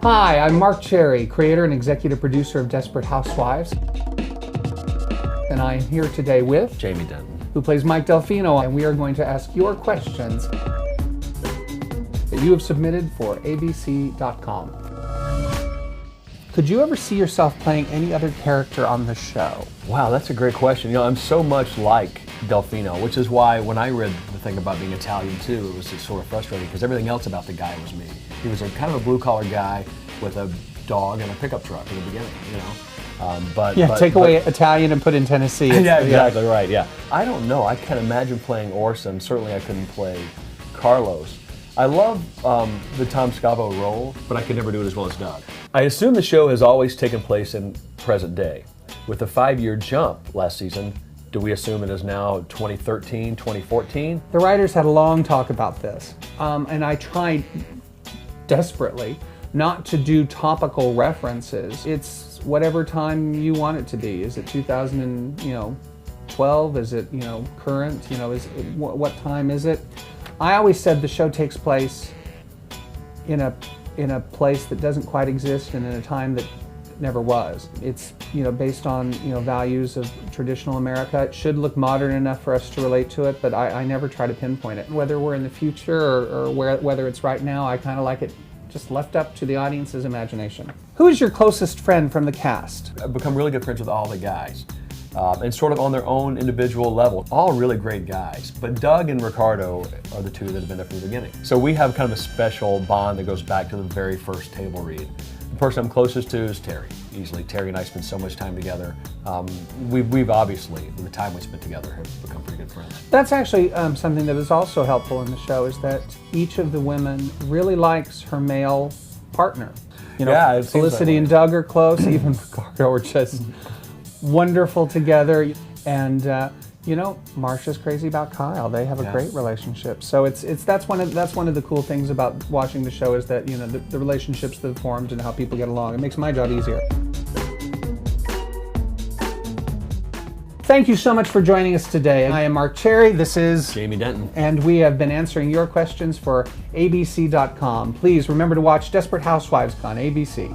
Hi, I'm Marc Cherry, creator and executive producer of Desperate Housewives. And I am here today with Jamie Denton, who plays Mike Delfino, and we are going to ask your questions that you have submitted for abc.com. Could you ever see yourself playing any other character on the show? Wow, that's a great question. You know, I'm so much like Delfino, which is why when I read the thing about being Italian too, it was just sort of frustrating because everything else about the guy was me. He was a kind of a blue-collar guy with a dog and a pickup truck in the beginning, you know. Take away Italian and put in Tennessee. Yeah, exactly right. Yeah, I don't know. I can't imagine playing Orson. Certainly, I couldn't play Carlos. I love the Tom Scavo role, but I could never do it as well as Doug. I assume the show has always taken place in present day. With the 5-year jump last season, do we assume it is now 2013, 2014? The writers had a long talk about this, and I tried desperately not to do topical references. It's whatever time you want it to be. Is it 2012? Is it current? What time is it? I always said the show takes place in a place that doesn't quite exist and in a time that never was. It's based on values of traditional America. It should look modern enough for us to relate to it, but I never try to pinpoint it. Whether we're in the future or whether it's right now, I kind of like it just left up to the audience's imagination. Who is your closest friend from the cast? I've become really good friends with all the guys. And sort of on their own individual level. All really great guys, but Doug and Ricardo are the two that have been there from the beginning. So we have kind of a special bond that goes back to the very first table read. The person I'm closest to is Terry, easily. Terry and I spend so much time together. We've obviously, in the time we spent together, have become pretty good friends. That's actually something that is also helpful in the show, is that each of the women really likes her male partner. Yeah, Felicity and Doug are close, even Ricardo are just wonderful together, and Marsha's crazy about Kyle. They have a great relationship. So that's one of the cool things about watching the show, is that the relationships that have formed and how people get along. It makes my job easier. Thank you so much for joining us today. I am Marc Cherry. This is Jamie Denton. And we have been answering your questions for abc.com. Please remember to watch Desperate Housewives on ABC.